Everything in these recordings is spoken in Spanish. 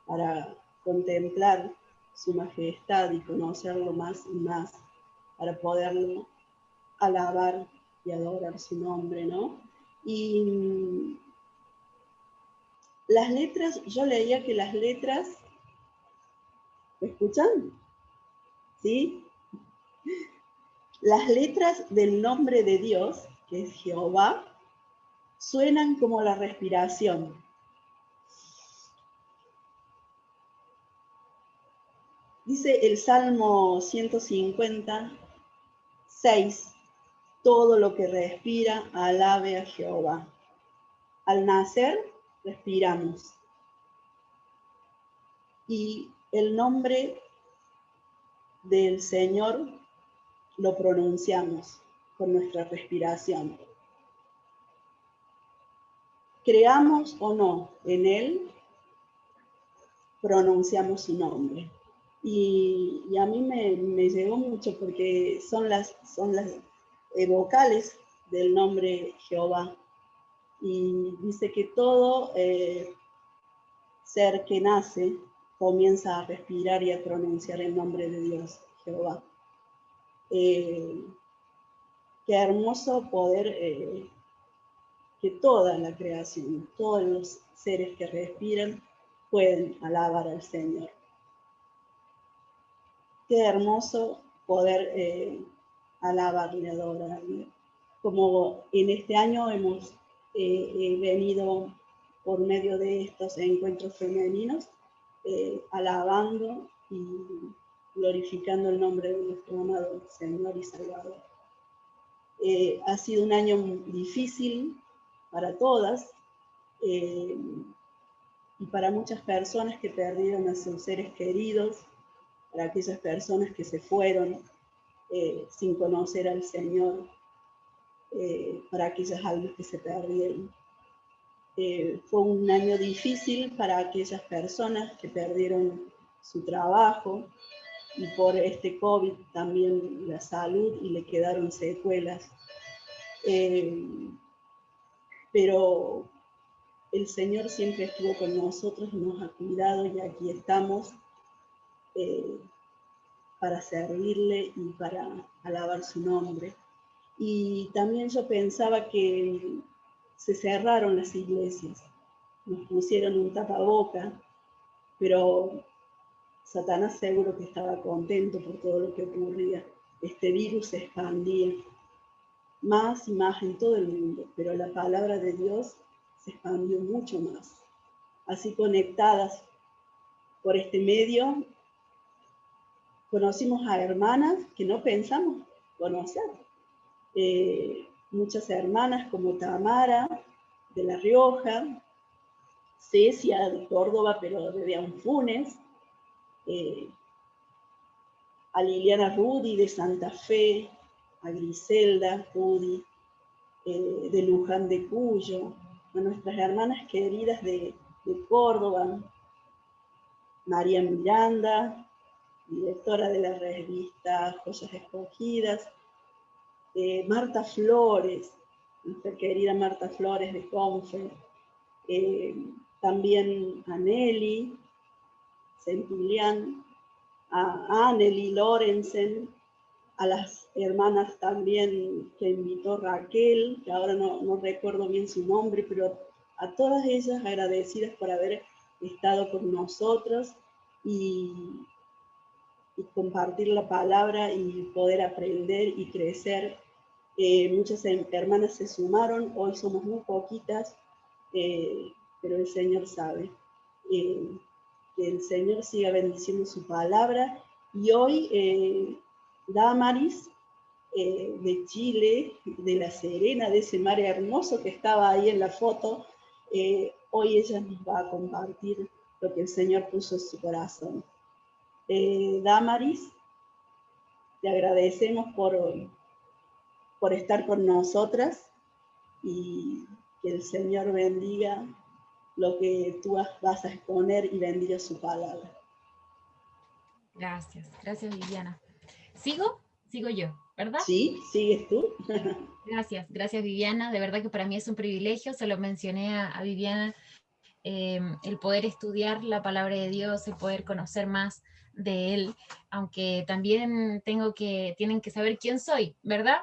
para contemplar su majestad y conocerlo más y más, para poderlo alabar y adorar su nombre, ¿no? Y las letras, yo leía que las letras, ¿me escuchan? ¿Sí? Las letras del nombre de Dios, que es Jehová, suenan como la respiración. Dice el Salmo 156, todo lo que respira, alabe a Jehová. Al nacer, respiramos. Y el nombre del Señor lo pronunciamos con nuestra respiración. Creamos o no en Él, pronunciamos su nombre. Y a mí me llegó mucho porque son las vocales del nombre Jehová. Y dice que todo ser que nace comienza a respirar y a pronunciar el nombre de Dios, Jehová. Qué hermoso poder que toda la creación, todos los seres que respiran, pueden alabar al Señor. Qué hermoso poder alabarle, adorarle. Como en este año hemos venido por medio de estos encuentros femeninos, alabando y glorificando el nombre de nuestro amado Señor y Salvador. Ha sido un año difícil para todas y para muchas personas que perdieron a sus seres queridos, para aquellas personas que se fueron sin conocer al Señor, para aquellas almas que se perdieron. Fue un año difícil para aquellas personas que perdieron su trabajo y por este COVID también la salud y le quedaron secuelas. Pero el Señor siempre estuvo con nosotros, nos ha cuidado y aquí estamos para servirle y para alabar su nombre. Y también yo pensaba que se cerraron las iglesias, nos pusieron un tapaboca, pero Satanás seguro que estaba contento por todo lo que ocurría. Este virus se expandía más y más en todo el mundo, pero la palabra de Dios se expandió mucho más. Así conectadas por este medio, conocimos a hermanas que no pensamos conocer. Muchas hermanas como Tamara de La Rioja, Cecia de Córdoba, pero de Anfunes, a Liliana Rudy de Santa Fe, a Griselda Rudy de Luján de Cuyo, a nuestras hermanas queridas de Córdoba, María Miranda, directora de la revista Joyas Escogidas, Marta Flores, nuestra querida Marta Flores de Confe, también a Nelly Centilian, a Anneli Lorenzen, a las hermanas también que invitó Raquel, que ahora no recuerdo bien su nombre, pero a todas ellas agradecidas por haber estado con nosotros y compartir la palabra y poder aprender y crecer. Muchas hermanas se sumaron, hoy somos muy poquitas, pero el Señor sabe. Que el Señor siga bendiciendo su palabra. Y hoy Damaris de Chile, de La Serena, de ese mar hermoso que estaba ahí en la foto, hoy ella nos va a compartir lo que el Señor puso en su corazón. Damaris, te agradecemos por estar con nosotras y que el Señor bendiga lo que tú vas a exponer y bendiga su palabra. Gracias, gracias Viviana. ¿Sigo? Sigo yo, ¿verdad? Sí, sigues tú. Gracias, gracias Viviana. De verdad que para mí es un privilegio. Se lo mencioné a Viviana el poder estudiar la palabra de Dios, el poder conocer más de Él, aunque también tienen que saber quién soy, ¿verdad?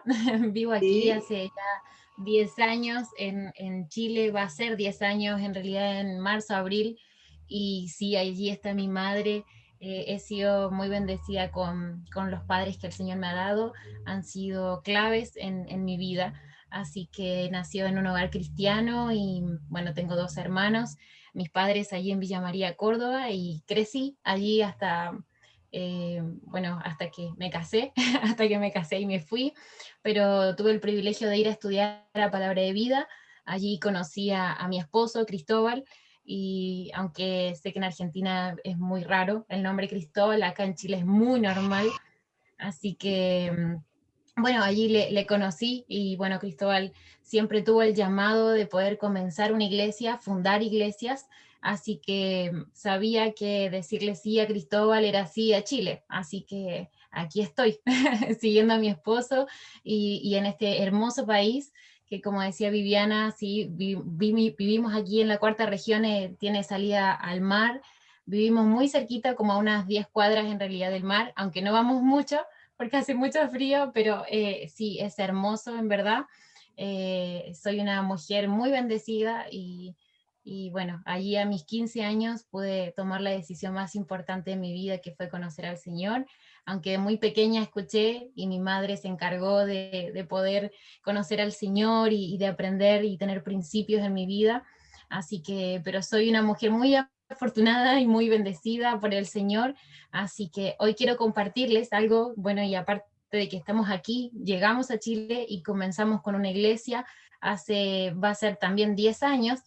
Vivo aquí Sí, hace ya 10 años en Chile, va a ser 10 años en realidad en marzo, abril, y sí, allí está mi madre. He sido muy bendecida con los padres que el Señor me ha dado, han sido claves en mi vida, así que nació en un hogar cristiano y bueno, tengo 2 hermanos, mis padres allí en Villa María, Córdoba, y crecí allí hasta, bueno, hasta que me casé, hasta que me casé y me fui, pero tuve el privilegio de ir a estudiar la palabra de vida. Allí conocí a mi esposo, Cristóbal, y aunque sé que en Argentina es muy raro el nombre Cristóbal, acá en Chile es muy normal, así que bueno, allí le conocí y bueno, Cristóbal siempre tuvo el llamado de poder comenzar una iglesia, fundar iglesias, así que sabía que decirle sí a Cristóbal era sí a Chile, así que aquí estoy, siguiendo a mi esposo y en este hermoso país que como decía Viviana, sí, vivimos aquí en la cuarta región, tiene salida al mar, vivimos muy cerquita, como a unas 10 cuadras en realidad del mar, aunque no vamos mucho, porque hace mucho frío, pero sí, es hermoso en verdad. Soy una mujer muy bendecida y bueno, allí a mis 15 años pude tomar la decisión más importante de mi vida, que fue conocer al Señor, aunque de muy pequeña escuché y mi madre se encargó de poder conocer al Señor y de aprender y tener principios en mi vida. Así que, pero soy una mujer muy afortunada y muy bendecida por el Señor. Así que hoy quiero compartirles algo, bueno, y aparte de que estamos aquí, llegamos a Chile y comenzamos con una iglesia va a ser también 10 años,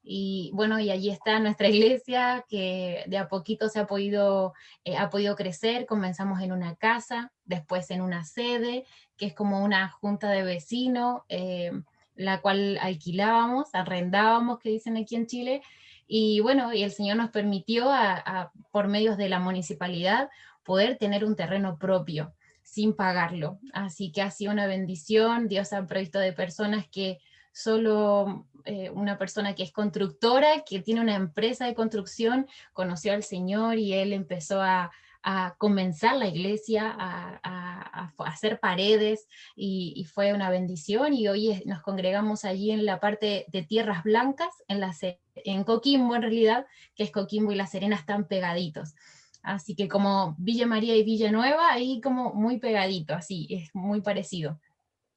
y bueno, y allí está nuestra iglesia que de a poquito ha podido crecer. Comenzamos en una casa, después en una sede, que es como una junta de vecinos, la cual alquilábamos, arrendábamos, que dicen aquí en Chile, y bueno, y el Señor nos permitió por medios de la municipalidad poder tener un terreno propio sin pagarlo. Así que ha sido una bendición. Dios ha provisto de personas que solo una persona que es constructora, que tiene una empresa de construcción, conoció al Señor y él empezó a comenzar la iglesia, a hacer paredes y fue una bendición y hoy nos congregamos allí en la parte de Tierras Blancas, en Coquimbo en realidad, que es Coquimbo y La Serena están pegaditos. Así que como Villa María y Villa Nueva, ahí como muy pegadito, así, es muy parecido.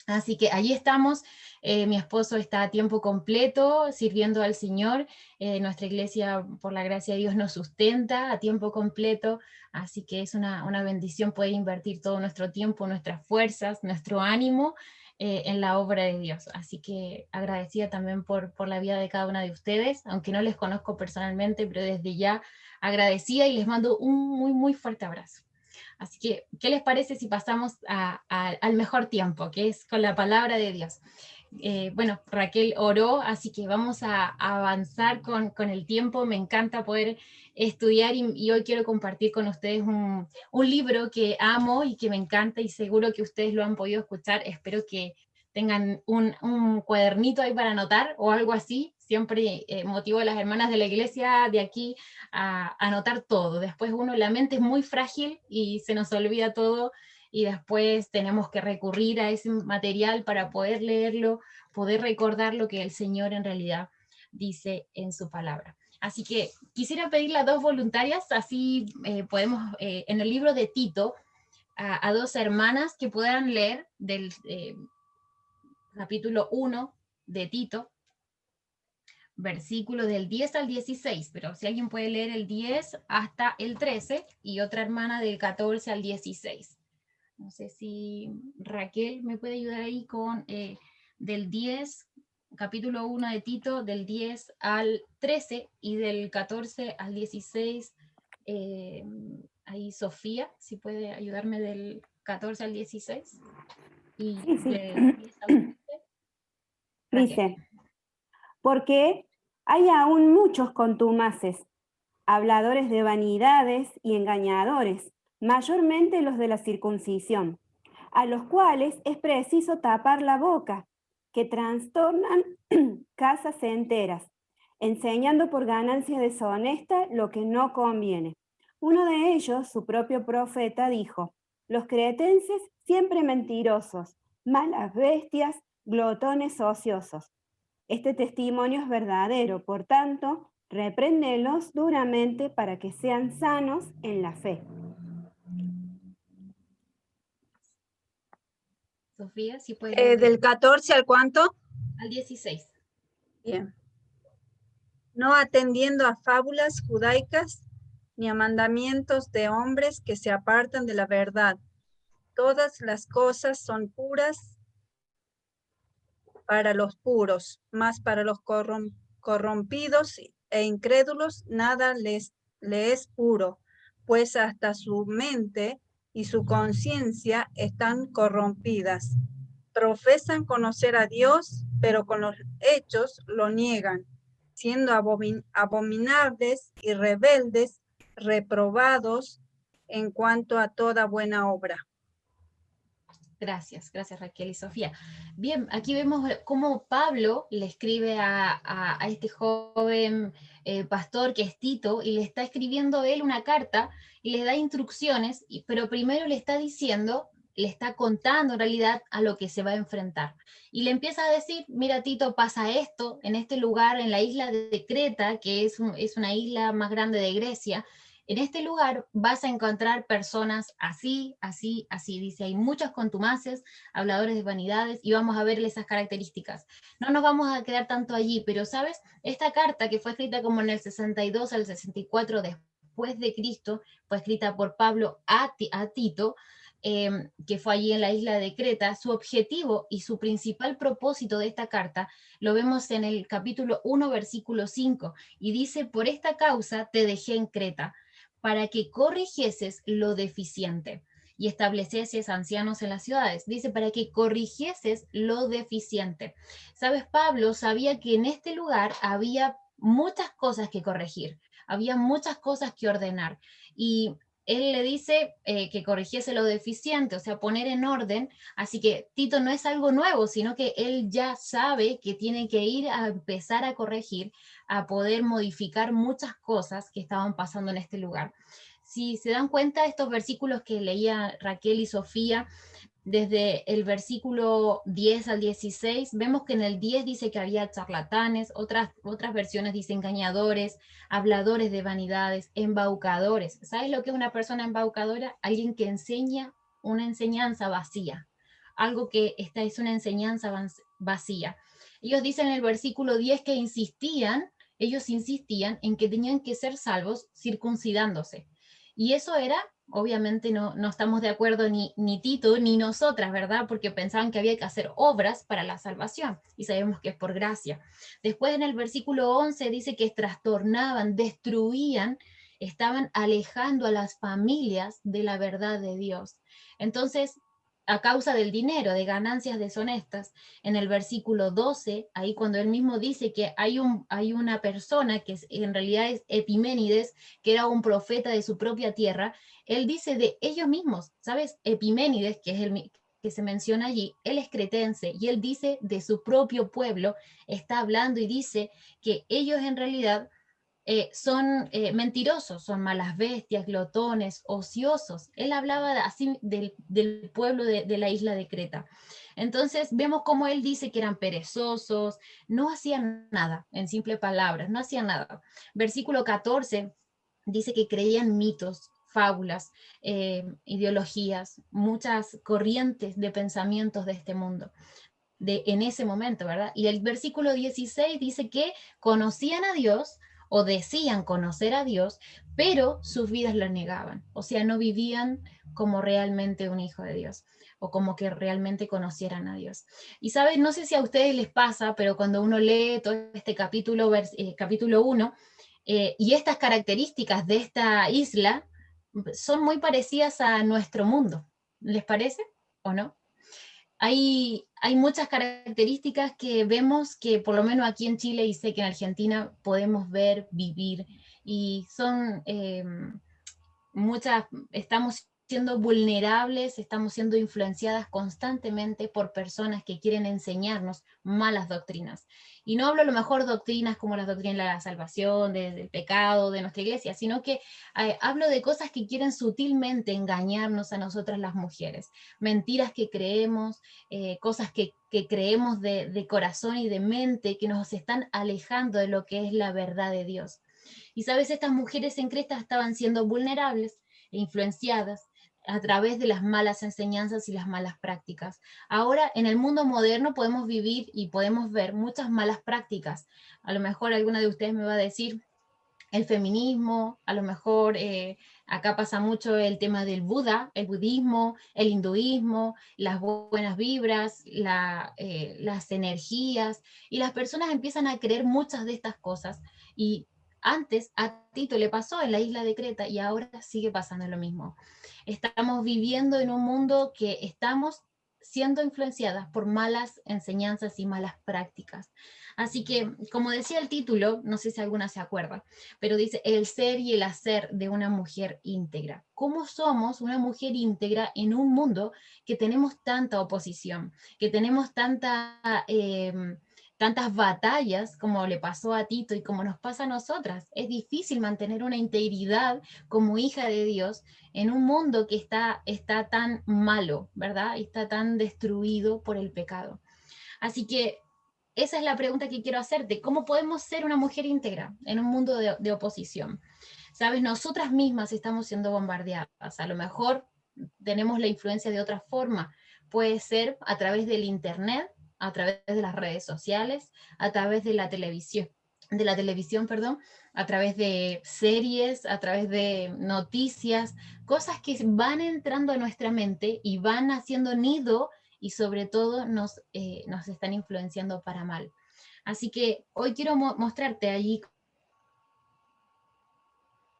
Así que allí estamos, mi esposo está a tiempo completo sirviendo al Señor, nuestra iglesia por la gracia de Dios nos sustenta a tiempo completo, así que es una bendición poder invertir todo nuestro tiempo, nuestras fuerzas, nuestro ánimo en la obra de Dios. Así que agradecida también por la vida de cada una de ustedes, aunque no les conozco personalmente, pero desde ya agradecida y les mando un muy, muy fuerte abrazo. Así que, ¿qué les parece si pasamos al mejor tiempo, que es con la palabra de Dios? Bueno, Raquel oró, así que vamos a avanzar con el tiempo. Me encanta poder estudiar y hoy quiero compartir con ustedes un libro que amo y que me encanta y seguro que ustedes lo han podido escuchar. Espero que tengan un cuadernito ahí para anotar o algo así. Siempre motivo a las hermanas de la iglesia de aquí a anotar todo. Después la mente es muy frágil y se nos olvida todo y después tenemos que recurrir a ese material para poder leerlo, poder recordar lo que el Señor en realidad dice en su palabra. Así que quisiera pedirle a 2 voluntarias, así podemos, en el libro de Tito, a 2 hermanas que puedan leer del capítulo 1 de Tito, versículo del 10 al 16, pero si alguien puede leer el 10 hasta el 13 y otra hermana del 14 al 16. No sé si Raquel me puede ayudar ahí con del 10, capítulo 1 de Tito, del 10 al 13 y del 14 al 16. eh, Ahí Sofía, si puede ayudarme del 14 al 16 y Sí, sí. del 10 al 13. Raquel. Dice, porque hay aún muchos contumaces, habladores de vanidades y engañadores, mayormente los de la circuncisión, a los cuales es preciso tapar la boca, que trastornan casas enteras enseñando por ganancia deshonesta lo que no conviene. Uno de ellos, su propio profeta, dijo: los cretenses siempre mentirosos, malas bestias, glotones ociosos. Este testimonio es verdadero, por tanto, repréndelos duramente para que sean sanos en la fe. Sofía, si puedes leer ¿Del 14 al cuánto? al 16. Bien. No atendiendo a fábulas judaicas ni a mandamientos de hombres que se apartan de la verdad. Todas las cosas son puras para los puros, mas para los corrompidos e incrédulos nada le es puro, pues hasta su mente y su conciencia están corrompidas. Profesan conocer a Dios, pero con los hechos lo niegan, siendo abominables y rebeldes, reprobados en cuanto a toda buena obra. Gracias Raquel y Sofía. Bien, aquí vemos cómo Pablo le escribe a este joven pastor que es Tito, y le está escribiendo él una carta y le da instrucciones, pero primero le está diciendo, le está contando en realidad a lo que se va a enfrentar. Y le empieza a decir: mira Tito, pasa esto en este lugar, en la isla de Creta, que es una isla más grande de Grecia. En este lugar vas a encontrar personas así, así, así. Dice, hay muchos contumaces, habladores de vanidades, y vamos a verle esas características. No nos vamos a quedar tanto allí, pero ¿sabes? Esta carta, que fue escrita como en el 62 al 64 después de Cristo, fue escrita por Pablo a Tito, que fue allí en la isla de Creta. Su objetivo y su principal propósito de esta carta lo vemos en el capítulo 1, versículo 5, y dice: por esta causa te dejé en Creta, para que corrigieses lo deficiente y establecieses ancianos en las ciudades. Dice, para que corrigieses lo deficiente. ¿Sabes? Pablo sabía que en este lugar había muchas cosas que corregir, había muchas cosas que ordenar, y él le dice que corrigiese lo deficiente, o sea, poner en orden. Así que Tito no es algo nuevo, sino que él ya sabe que tiene que ir a empezar a corregir, a poder modificar muchas cosas que estaban pasando en este lugar. Si se dan cuenta, estos versículos que leía Raquel y Sofía, desde el versículo 10 al 16, vemos que en el 10 dice que había charlatanes, otras versiones dicen engañadores, habladores de vanidades, embaucadores. ¿Sabes lo que es una persona embaucadora? Alguien que enseña una enseñanza vacía, algo que es una enseñanza vacía. Ellos dicen en el versículo 10 que ellos insistían en que tenían que ser salvos circuncidándose. Y eso era, obviamente no estamos de acuerdo ni Tito ni nosotras, ¿verdad? Porque pensaban que había que hacer obras para la salvación, y sabemos que es por gracia. Después en el versículo 11 dice que trastornaban, destruían, estaban alejando a las familias de la verdad de Dios. Entonces, a causa del dinero, de ganancias deshonestas, en el versículo 12, ahí cuando él mismo dice que hay una persona que en realidad es Epiménides, que era un profeta de su propia tierra, él dice de ellos mismos, ¿sabes? Epiménides, que es el que se menciona allí, él es cretense, y él dice de su propio pueblo, está hablando y dice que ellos en realidad son mentirosos, son malas bestias, glotones, ociosos. Él hablaba así del pueblo de la isla de Creta. Entonces vemos cómo él dice que eran perezosos, no hacían nada, en simples palabras, no hacían nada. Versículo 14 dice que creían mitos, fábulas, ideologías, muchas corrientes de pensamientos de este mundo. En ese momento, ¿verdad? Y el versículo 16 dice que conocían a Dios, o decían conocer a Dios, pero sus vidas lo negaban. O sea, no vivían como realmente un hijo de Dios, o como que realmente conocieran a Dios. Y saben, no sé si a ustedes les pasa, pero cuando uno lee todo este capítulo 1, y estas características de esta isla son muy parecidas a nuestro mundo. ¿Les parece o no? Hay muchas características que vemos que por lo menos aquí en Chile, y sé que en Argentina podemos ver, vivir, y son muchas, estamos siendo vulnerables, estamos siendo influenciadas constantemente por personas que quieren enseñarnos malas doctrinas. Y no hablo a lo mejor doctrinas como las doctrinas de la salvación, del pecado, de nuestra iglesia, sino que hablo de cosas que quieren sutilmente engañarnos a nosotras las mujeres. Mentiras que creemos, cosas que creemos de corazón y de mente, que nos están alejando de lo que es la verdad de Dios. Y sabes, estas mujeres en Creta estaban siendo vulnerables e influenciadas a través de las malas enseñanzas y las malas prácticas. Ahora, en el mundo moderno podemos vivir y podemos ver muchas malas prácticas. A lo mejor alguna de ustedes me va a decir el feminismo, a lo mejor acá pasa mucho el tema del Buda, el budismo, el hinduismo, las buenas vibras, las energías, y las personas empiezan a creer muchas de estas cosas. Y antes a Tito le pasó en la isla de Creta y ahora sigue pasando lo mismo. Estamos viviendo en un mundo que estamos siendo influenciadas por malas enseñanzas y malas prácticas. Así que, como decía el título, no sé si alguna se acuerda, pero dice el ser y el hacer de una mujer íntegra. ¿Cómo somos una mujer íntegra en un mundo que tenemos tanta oposición, que tenemos tantas batallas como le pasó a Tito y como nos pasa a nosotras? Es difícil mantener una integridad como hija de Dios en un mundo que está tan malo, ¿verdad? Y está tan destruido por el pecado. Así que esa es la pregunta que quiero hacerte. ¿Cómo podemos ser una mujer íntegra en un mundo de oposición? Sabes, nosotras mismas estamos siendo bombardeadas. A lo mejor tenemos la influencia de otra forma. Puede ser a través del internet, a través de las redes sociales, a través de la televisión, a través de series, a través de noticias, cosas que van entrando a nuestra mente y van haciendo nido y sobre todo nos están influenciando para mal. Así que hoy quiero mostrarte allí,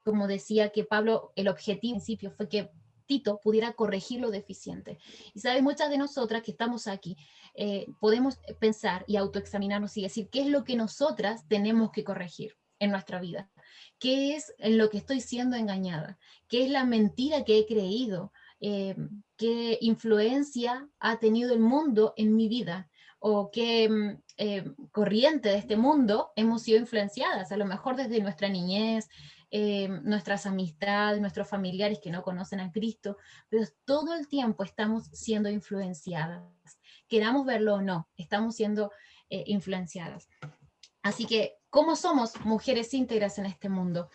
como decía que Pablo, el objetivo en principio fue que Tito pudiera corregir lo deficiente. Y sabes, muchas de nosotras que estamos aquí podemos pensar y autoexaminarnos y decir qué es lo que nosotras tenemos que corregir en nuestra vida, qué es en lo que estoy siendo engañada, qué es la mentira que he creído, qué influencia ha tenido el mundo en mi vida, o qué corriente de este mundo hemos sido influenciadas, a lo mejor desde nuestra niñez, nuestras amistades, nuestros familiares que no conocen a Cristo, pero todo el tiempo estamos siendo influenciadas, queramos verlo o no, estamos siendo influenciadas. Así que, ¿cómo somos mujeres íntegras en este mundo?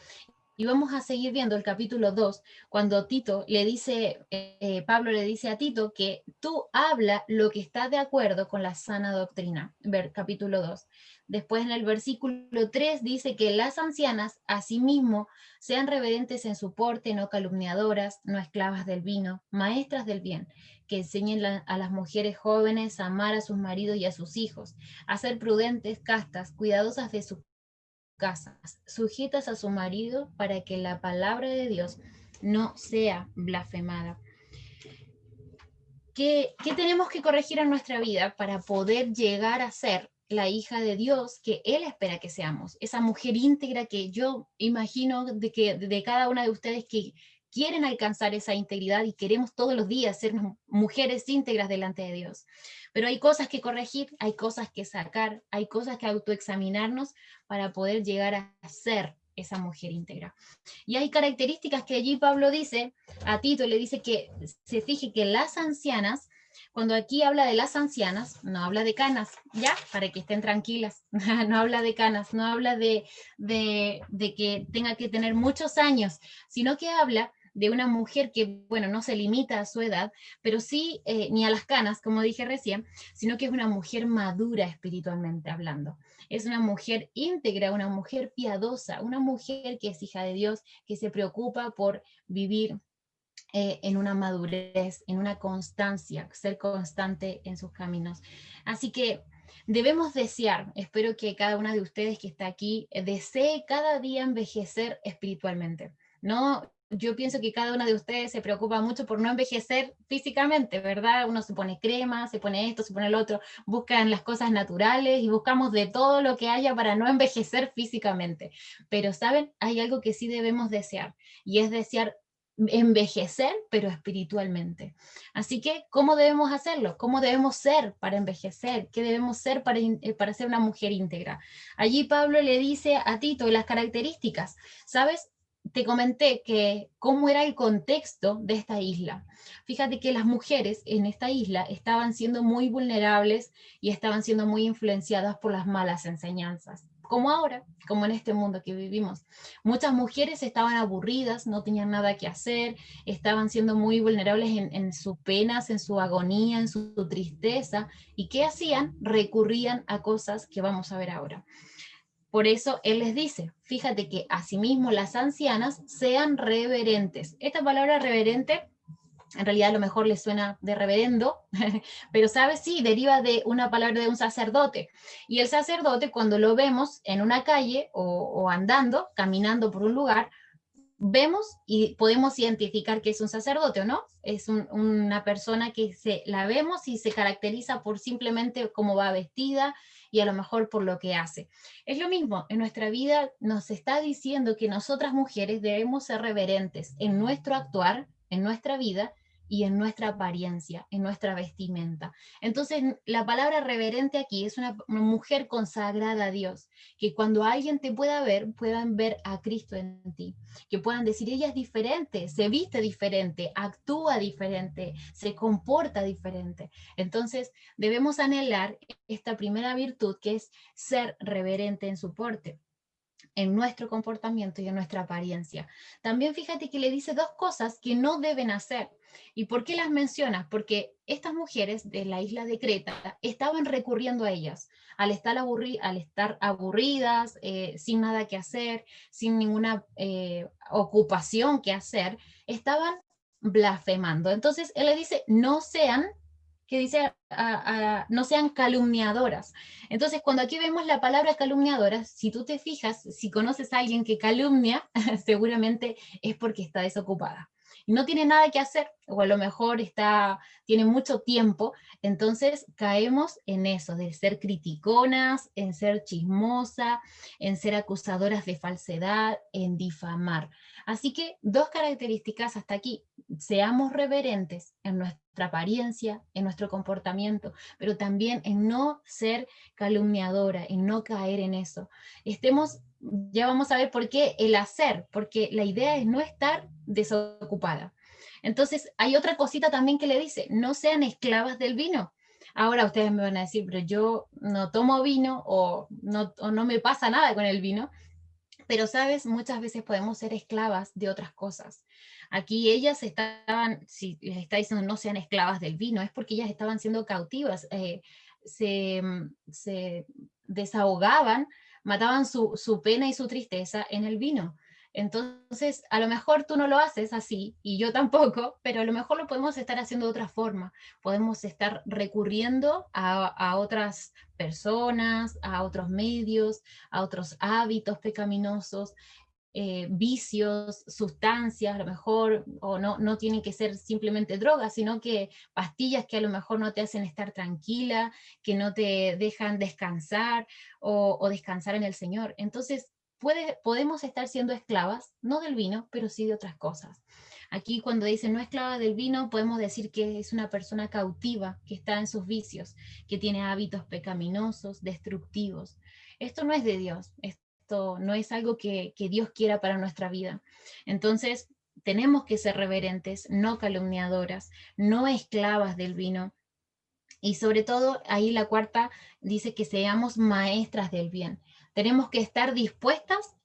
Y vamos a seguir viendo el capítulo 2, cuando Tito le dice, Pablo le dice a Tito que tú habla lo que está de acuerdo con la sana doctrina. Ver capítulo 2. Después en el versículo 3 dice que las ancianas, asimismo, sean reverentes en su porte, no calumniadoras, no esclavas del vino, maestras del bien, que enseñen a las mujeres jóvenes a amar a sus maridos y a sus hijos, a ser prudentes, castas, cuidadosas de sus casas, sujetas a su marido, para que la palabra de Dios no sea blasfemada. ¿Qué tenemos que corregir en nuestra vida para poder llegar a ser la hija de Dios que Él espera que seamos? Esa mujer íntegra que yo imagino de cada una de ustedes que quieren alcanzar esa integridad y queremos todos los días ser mujeres íntegras delante de Dios. Pero hay cosas que corregir, hay cosas que sacar, hay cosas que autoexaminarnos para poder llegar a ser esa mujer íntegra. Y hay características que allí Pablo dice, a Tito le dice que se fije que las ancianas, cuando aquí habla de las ancianas, no habla de canas, ¿ya? Para que estén tranquilas, no habla de canas, no habla de que tenga que tener muchos años, sino que habla de una mujer que, bueno, no se limita a su edad, pero sí, ni a las canas, como dije recién, sino que es una mujer madura espiritualmente hablando. Es una mujer íntegra, una mujer piadosa, una mujer que es hija de Dios, que se preocupa por vivir en una madurez, en una constancia, ser constante en sus caminos. Así que debemos desear, espero que cada una de ustedes que está aquí desee cada día envejecer espiritualmente. No, yo pienso que cada una de ustedes se preocupa mucho por no envejecer físicamente, ¿verdad? Uno se pone crema, se pone esto, se pone el otro, buscan las cosas naturales y buscamos de todo lo que haya para no envejecer físicamente. Pero, ¿saben? Hay algo que sí debemos desear, y es desear envejecer, pero espiritualmente. Así que, ¿cómo debemos hacerlo? ¿Cómo debemos ser para envejecer? ¿Qué debemos ser para ser una mujer íntegra? Allí Pablo le dice a Tito las características. ¿Sabes? Te comenté que cómo era el contexto de esta isla. Fíjate que las mujeres en esta isla estaban siendo muy vulnerables y estaban siendo muy influenciadas por las malas enseñanzas, como ahora, como en este mundo que vivimos. Muchas mujeres estaban aburridas, no tenían nada que hacer, estaban siendo muy vulnerables en sus penas, en su agonía, en su tristeza. ¿Y qué hacían? Recurrían a cosas que vamos a ver ahora. Por eso él les dice, fíjate que asimismo las ancianas sean reverentes. Esta palabra reverente en realidad a lo mejor le suena de reverendo, pero sabes, sí, deriva de una palabra de un sacerdote. Y el sacerdote, cuando lo vemos en una calle o andando, caminando por un lugar, vemos y podemos identificar que es un sacerdote o no. Es una persona que la vemos y se caracteriza por simplemente cómo va vestida y a lo mejor por lo que hace. Es lo mismo, en nuestra vida nos está diciendo que nosotras mujeres debemos ser reverentes en nuestro actuar, en nuestra vida, y en nuestra apariencia, en nuestra vestimenta. Entonces, la palabra reverente aquí es una mujer consagrada a Dios, que cuando alguien te pueda ver, puedan ver a Cristo en ti, que puedan decir, ella es diferente, se viste diferente, actúa diferente, se comporta diferente. Entonces, debemos anhelar esta primera virtud, que es ser reverente en su porte, en nuestro comportamiento y en nuestra apariencia. También fíjate que le dice dos cosas que no deben hacer. ¿Y por qué las mencionas? Porque estas mujeres de la isla de Creta estaban recurriendo a ellas al estar aburridas, sin nada que hacer, sin ninguna ocupación que hacer, estaban blasfemando. Entonces él le dice, no sean, que dice, no sean calumniadoras. Entonces, cuando aquí vemos la palabra calumniadora, si tú te fijas, si conoces a alguien que calumnia, seguramente es porque está desocupada y no tiene nada que hacer, o a lo mejor tiene mucho tiempo. Entonces caemos en eso, de ser criticonas, en ser chismosa, en ser acusadoras de falsedad, en difamar. Así que dos características hasta aquí: seamos reverentes en nuestra apariencia, en nuestro comportamiento, pero también en no ser calumniadora, en no caer en eso. Ya vamos a ver por qué el hacer, porque la idea es no estar desocupada. Entonces, hay otra cosita también que le dice, no sean esclavas del vino. Ahora ustedes me van a decir, pero yo no tomo vino o no me pasa nada con el vino. Pero, ¿sabes? Muchas veces podemos ser esclavas de otras cosas. Aquí ellas si les está diciendo no sean esclavas del vino, es porque ellas estaban siendo cautivas, se desahogaban, mataban su pena y su tristeza en el vino. Entonces, a lo mejor tú no lo haces así, y yo tampoco, pero a lo mejor lo podemos estar haciendo de otra forma. Podemos estar recurriendo a otras personas, a otros medios, a otros hábitos pecaminosos, vicios, sustancias, a lo mejor, o no tienen que ser simplemente drogas, sino que pastillas que a lo mejor no te hacen estar tranquila, que no te dejan descansar o descansar en el Señor. Entonces, podemos estar siendo esclavas, no del vino, pero sí de otras cosas. Aquí cuando dice no esclava del vino, podemos decir que es una persona cautiva, que está en sus vicios, que tiene hábitos pecaminosos, destructivos. Esto no es de Dios, esto no es algo que Dios quiera para nuestra vida. Entonces, tenemos que ser reverentes, no calumniadoras, no esclavas del vino. Y sobre todo, ahí la cuarta dice que seamos maestras del bien. Tenemos que estar dispuestas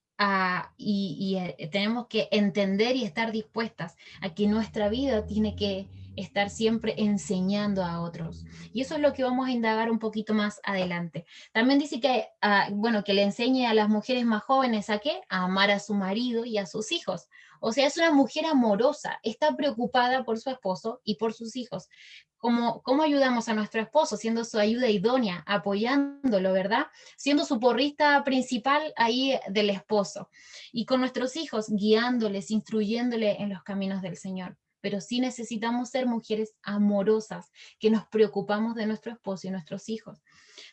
tenemos que entender y estar dispuestas a que nuestra vida tiene que estar siempre enseñando a otros. Y eso es lo que vamos a indagar un poquito más adelante. También dice que, bueno, que le enseñe a las mujeres más jóvenes ¿a qué? A amar a su marido y a sus hijos. O sea, es una mujer amorosa, está preocupada por su esposo y por sus hijos. ¿Cómo ayudamos a nuestro esposo? Siendo su ayuda idónea, apoyándolo, ¿verdad? Siendo su porrista principal ahí del esposo. Y con nuestros hijos, guiándoles, instruyéndoles en los caminos del Señor. Pero sí necesitamos ser mujeres amorosas, que nos preocupamos de nuestro esposo y nuestros hijos.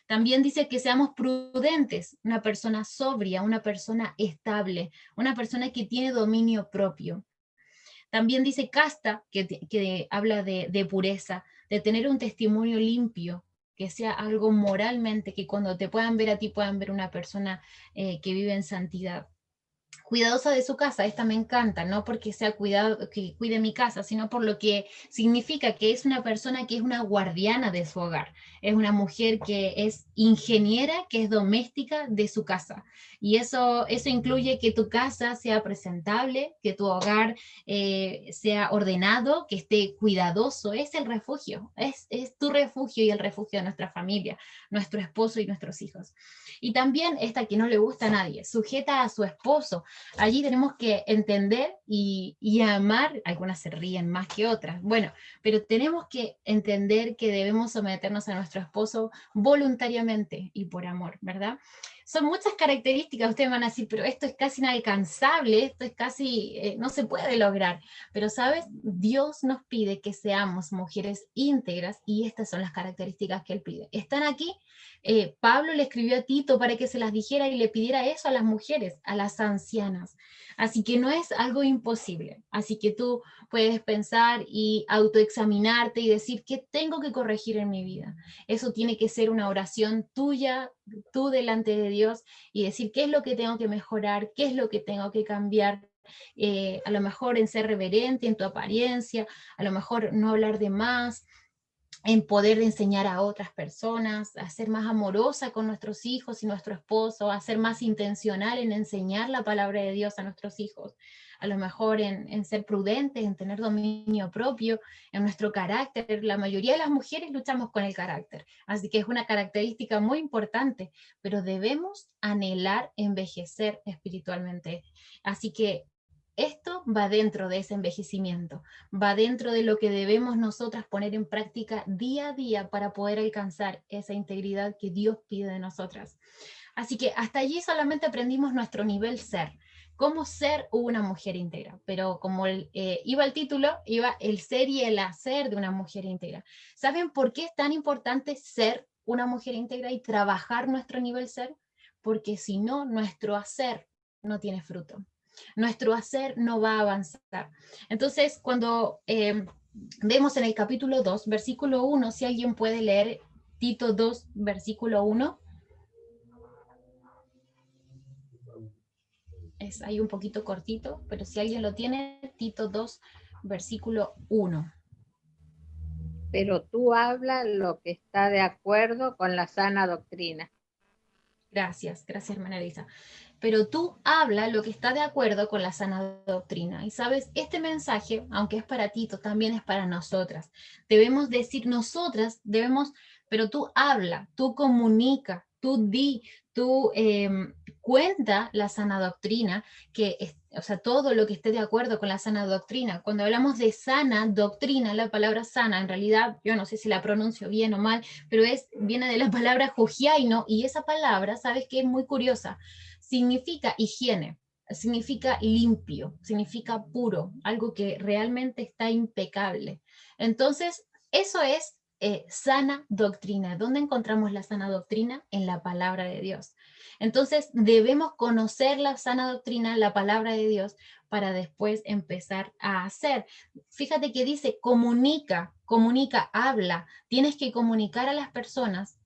También dice que seamos prudentes, una persona sobria, una persona estable, una persona que tiene dominio propio. También dice casta, que habla de pureza, de tener un testimonio limpio, que sea algo moralmente, que cuando te puedan ver a ti puedan ver una persona que vive en santidad. Cuidadosa de su casa, esta me encanta, no porque sea cuidado, que cuide mi casa, sino por lo que significa que es una persona que es una guardiana de su hogar, es una mujer que es ingeniera, que es doméstica de su casa. Y eso incluye que tu casa sea presentable, que tu hogar sea ordenado, que esté cuidadoso, es el refugio, es tu refugio y el refugio de nuestra familia, nuestro esposo y nuestros hijos. Y también esta que no le gusta a nadie, sujeta a su esposo. Allí tenemos que entender y amar, algunas se ríen más que otras, bueno, pero tenemos que entender que debemos someternos a nuestro esposo voluntariamente y por amor, ¿verdad? Son muchas características, ustedes van a decir, pero esto es casi inalcanzable, esto es casi, no se puede lograr, pero ¿sabes? Dios nos pide que seamos mujeres íntegras y estas son las características que Él pide. Están aquí. Pablo le escribió a Tito para que se las dijera y le pidiera eso a las mujeres, a las ancianas. Así que no es algo imposible. Así que tú puedes pensar y autoexaminarte y decir, ¿qué tengo que corregir en mi vida? Eso tiene que ser una oración tuya, tú delante de Dios, y decir, ¿qué es lo que tengo que mejorar? ¿Qué es lo que tengo que cambiar? A lo mejor en ser reverente, en tu apariencia, a lo mejor no hablar de más, en poder enseñar a otras personas, a ser más amorosa con nuestros hijos y nuestro esposo, a ser más intencional en enseñar la palabra de Dios a nuestros hijos, a lo mejor en ser prudentes, en tener dominio propio, en nuestro carácter. La mayoría de las mujeres luchamos con el carácter, así que es una característica muy importante, pero debemos anhelar envejecer espiritualmente. Así que esto va dentro de ese envejecimiento, va dentro de lo que debemos nosotras poner en práctica día a día para poder alcanzar esa integridad que Dios pide de nosotras. Así que hasta allí solamente aprendimos nuestro nivel ser, cómo ser una mujer íntegra, pero como iba el título, iba el ser y el hacer de una mujer íntegra. ¿Saben por qué es tan importante ser una mujer íntegra y trabajar nuestro nivel ser? Porque si no, nuestro hacer no tiene fruto. Nuestro hacer no va a avanzar. Entonces, cuando vemos en el capítulo 2, versículo 1, si alguien puede leer Tito 2, versículo 1. Es ahí un poquito cortito, pero si alguien lo tiene, Tito 2, versículo 1. Pero tú habla lo que está de acuerdo con la sana doctrina. Gracias, hermana Elisa. Pero tú habla lo que está de acuerdo con la sana doctrina. Y sabes, este mensaje, aunque es para Tito, también es para nosotras. Debemos decir nosotras, pero tú habla, tú comunica, tú di, tú cuenta la sana doctrina, o sea, todo lo que esté de acuerdo con la sana doctrina. Cuando hablamos de sana doctrina, la palabra sana, en realidad, yo no sé si la pronuncio bien o mal, pero viene de la palabra jogiaino, y esa palabra, sabes que es muy curiosa, significa higiene, significa limpio, significa puro, algo que realmente está impecable. Entonces, eso es sana doctrina. ¿Dónde encontramos la sana doctrina? En la palabra de Dios. Entonces, debemos conocer la sana doctrina, la palabra de Dios, para después empezar a hacer. Fíjate que dice, comunica, habla. Tienes que comunicar a las personas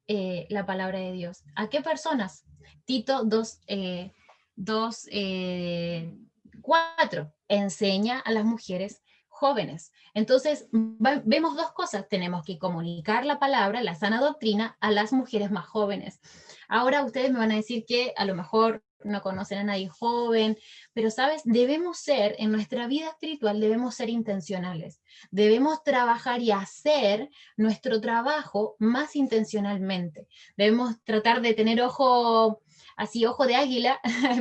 la palabra de Dios. ¿A qué personas? Tito 2:4, enseña a las mujeres jóvenes. Entonces, vemos dos cosas. Tenemos que comunicar la palabra, la sana doctrina, a las mujeres más jóvenes. Ahora ustedes me van a decir que a lo mejor no conocen a nadie joven, pero sabes, debemos ser, en nuestra vida espiritual, debemos ser intencionales. Debemos trabajar y hacer nuestro trabajo más intencionalmente. Debemos tratar de tener ojo de águila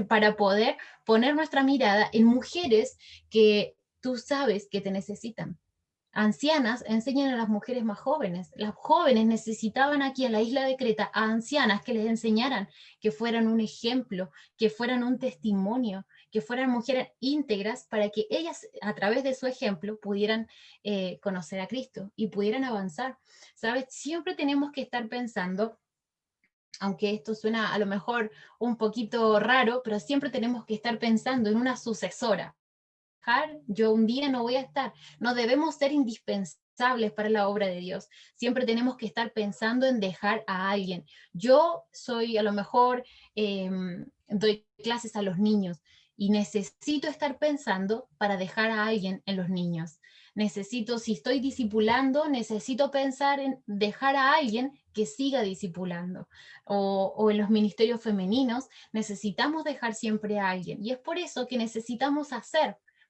para poder poner nuestra mirada en mujeres que tú sabes que te necesitan. Ancianas enseñan a las mujeres más jóvenes. Las jóvenes necesitaban aquí en la isla de Creta a ancianas que les enseñaran, que fueran un ejemplo, que fueran un testimonio, que fueran mujeres íntegras para que ellas a través de su ejemplo pudieran conocer a Cristo y pudieran avanzar. ¿Sabes? Siempre tenemos que estar pensando, aunque esto suena a lo mejor un poquito raro, pero siempre tenemos que estar pensando en una sucesora. yo un día no voy a estar. No debemos ser indispensables para la obra de Dios. Siempre tenemos que estar pensando en dejar a alguien. Yo soy, a lo mejor, doy clases a los niños y necesito estar pensando para dejar a alguien en los niños. Si estoy discipulando, necesito pensar en dejar a alguien que siga discipulando. O en los ministerios femeninos, necesitamos dejar siempre a alguien. Y es por eso que necesitamos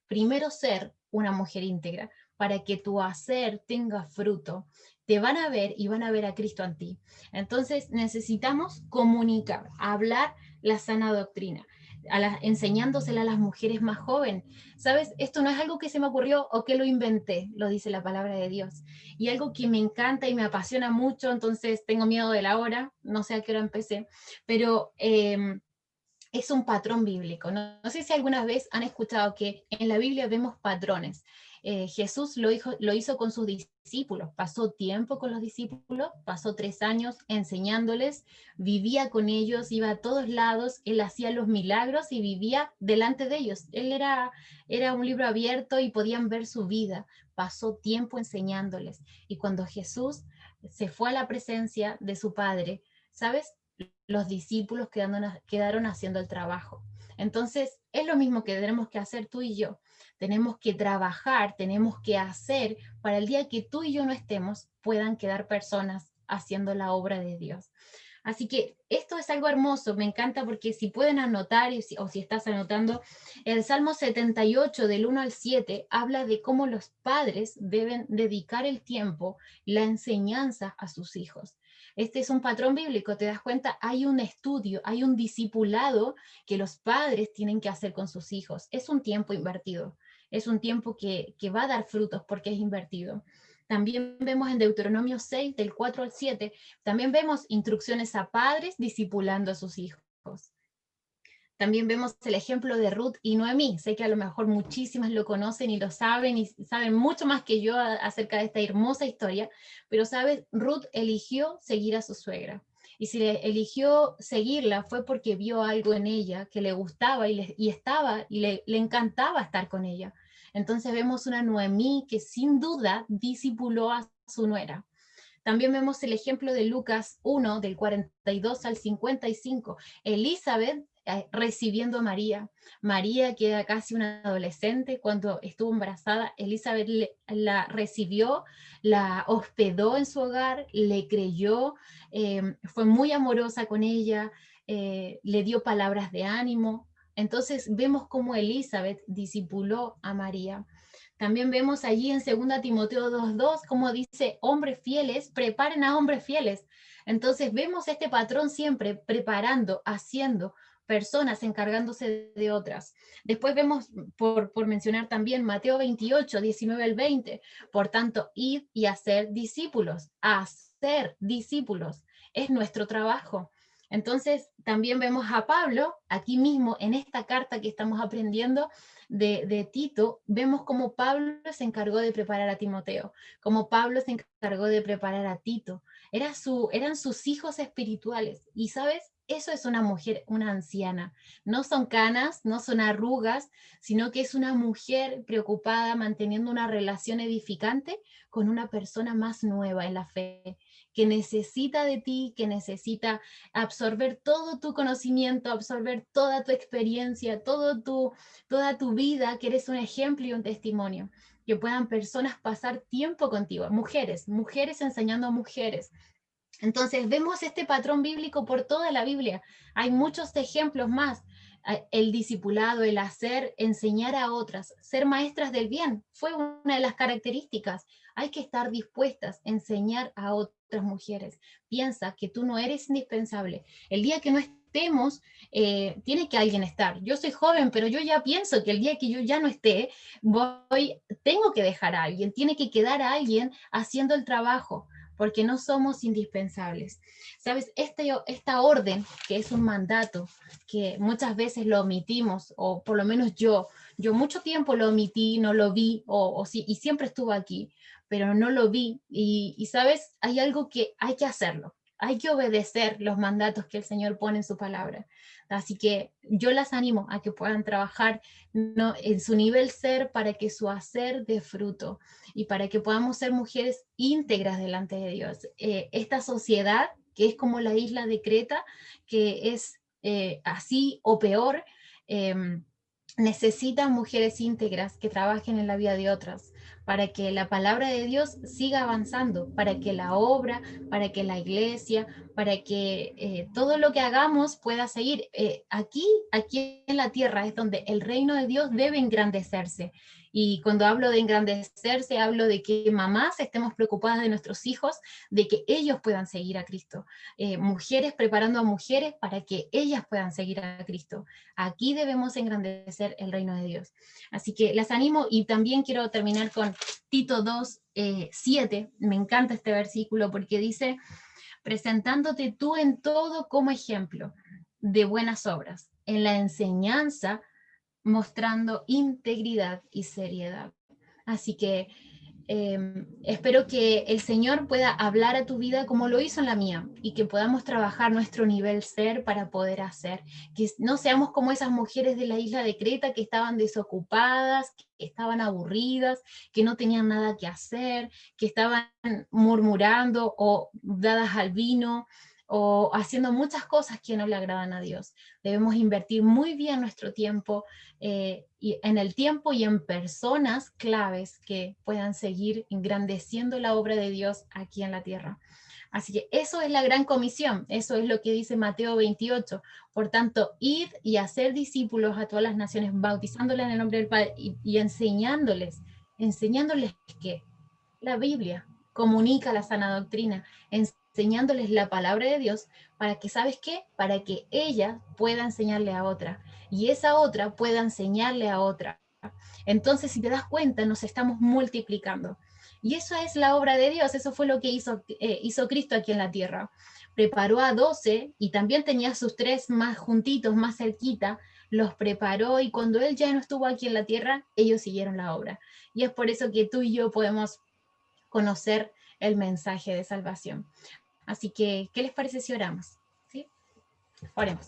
primero ser una mujer íntegra, para que tu hacer tenga fruto. Te van a ver y van a ver a Cristo en ti. Entonces necesitamos comunicar, hablar la sana doctrina, enseñándosela a las mujeres más jóvenes. ¿Sabes? Esto no es algo que se me ocurrió o que lo inventé, lo dice la palabra de Dios. Y algo que me encanta y me apasiona mucho, entonces tengo miedo de la hora, no sé a qué hora empecé, pero es un patrón bíblico. No sé si alguna vez han escuchado que en la Biblia vemos patrones. Jesús lo hizo con sus discípulos, pasó tiempo con los discípulos, pasó 3 años enseñándoles, vivía con ellos, iba a todos lados, él hacía los milagros y vivía delante de ellos. Él era un libro abierto y podían ver su vida, pasó tiempo enseñándoles. Y cuando Jesús se fue a la presencia de su Padre, ¿sabes? Los discípulos quedaron haciendo el trabajo. Entonces, es lo mismo que tenemos que hacer tú y yo. Tenemos que trabajar, tenemos que hacer para el día que tú y yo no estemos, puedan quedar personas haciendo la obra de Dios. Así que esto es algo hermoso, me encanta porque si pueden anotar, o si estás anotando, el Salmo 78 del 1 al 7 habla de cómo los padres deben dedicar el tiempo, la enseñanza a sus hijos. Este es un patrón bíblico, te das cuenta, hay un estudio, hay un discipulado que los padres tienen que hacer con sus hijos. Es un tiempo invertido, es un tiempo que va a dar frutos porque es invertido. También vemos en Deuteronomio 6, del 4 al 7, también vemos instrucciones a padres discipulando a sus hijos. También vemos el ejemplo de Ruth y Noemí. Sé que a lo mejor muchísimas lo conocen y lo saben y saben mucho más que yo acerca de esta hermosa historia, pero sabes, Ruth eligió seguir a su suegra. Y si eligió seguirla fue porque vio algo en ella que le gustaba y le encantaba estar con ella. Entonces vemos una Noemí que sin duda discipuló a su nuera. También vemos el ejemplo de Lucas 1, del 42 al 55. Elizabeth recibiendo a María. María, que era casi una adolescente cuando estuvo embarazada, Elizabeth la recibió, la hospedó en su hogar, le creyó, fue muy amorosa con ella, le dio palabras de ánimo. Entonces vemos cómo Elizabeth discipuló a María. También vemos allí en 2 Timoteo 2:2, como dice, hombres fieles, preparen a hombres fieles. Entonces vemos este patrón siempre preparando, haciendo, personas encargándose de otras. Después vemos, por mencionar también, Mateo 28, 19 al 20. Por tanto, id y hacer discípulos. Hacer discípulos es nuestro trabajo. Entonces, también vemos a Pablo, aquí mismo, en esta carta que estamos aprendiendo de Tito, vemos cómo Pablo se encargó de preparar a Timoteo, cómo Pablo se encargó de preparar a Tito. Eran sus hijos espirituales. Y, ¿sabes? Eso es una mujer, una anciana. No son canas, no son arrugas, sino que es una mujer preocupada, manteniendo una relación edificante con una persona más nueva en la fe, que necesita de ti, que necesita absorber todo tu conocimiento, absorber toda tu experiencia, toda tu vida, que eres un ejemplo y un testimonio, que puedan personas pasar tiempo contigo, mujeres enseñando a mujeres. Entonces vemos este patrón bíblico por toda la Biblia. Hay muchos ejemplos más. El discipulado, el hacer, enseñar a otras, ser maestras del bien, fue una de las características. Hay que estar dispuestas a enseñar a otras mujeres. Piensa que tú no eres indispensable. El día que no estemos, tiene que alguien estar. Yo soy joven, pero yo ya pienso que el día que yo ya no esté, tengo que dejar a alguien, tiene que quedar a alguien haciendo el trabajo, porque no somos indispensables. ¿Sabes? Esta orden, que es un mandato, que muchas veces lo omitimos, o por lo menos yo mucho tiempo lo omití, no lo vi, y siempre estuvo aquí, pero no lo vi, y ¿sabes? Hay algo que hay que hacerlo. hay que obedecer los mandatos que el Señor pone en su palabra. Así que yo las animo a que puedan trabajar en su nivel ser para que su hacer dé fruto y para que podamos ser mujeres íntegras delante de Dios. Esta sociedad, que es como la isla de Creta, que es así o peor, necesita mujeres íntegras que trabajen en la vida de otras, para que la palabra de Dios siga avanzando, para que la obra, para que la iglesia, para que todo lo que hagamos pueda seguir. Aquí en la tierra es donde el reino de Dios debe engrandecerse. Y cuando hablo de engrandecerse, hablo de que mamás estemos preocupadas de nuestros hijos, de que ellos puedan seguir a Cristo. Mujeres preparando a mujeres para que ellas puedan seguir a Cristo. Aquí debemos engrandecer el reino de Dios. Así que las animo, y también quiero terminar con Tito 2, 7. Me encanta este versículo porque dice: presentándote tú en todo como ejemplo de buenas obras, en la enseñanza, mostrando integridad y seriedad. Así que espero que el Señor pueda hablar a tu vida como lo hizo en la mía, y que podamos trabajar nuestro nivel ser para poder hacer, que no seamos como esas mujeres de la isla de Creta que estaban desocupadas, que estaban aburridas, que no tenían nada que hacer, que estaban murmurando o dadas al vino, o haciendo muchas cosas que no le agradan a Dios. Debemos invertir muy bien nuestro tiempo, y en el tiempo y en personas claves que puedan seguir engrandeciendo la obra de Dios aquí en la tierra. Así que eso es la gran comisión, eso es lo que dice Mateo 28. Por tanto, id y hacer discípulos a todas las naciones, bautizándoles en el nombre del Padre y enseñándoles que la Biblia comunica la sana doctrina, enseñándoles la palabra de Dios, para que, ¿sabes qué? Para que ella pueda enseñarle a otra, y esa otra pueda enseñarle a otra. Entonces, si te das cuenta, nos estamos multiplicando. Y eso es la obra de Dios, eso fue lo que hizo Cristo aquí en la tierra. Preparó a 12 y también tenía sus 3 más juntitos, más cerquita, los preparó, y cuando Él ya no estuvo aquí en la tierra, ellos siguieron la obra. Y es por eso que tú y yo podemos conocer el mensaje de salvación. Así que, ¿qué les parece si oramos? ¿Sí? Oremos.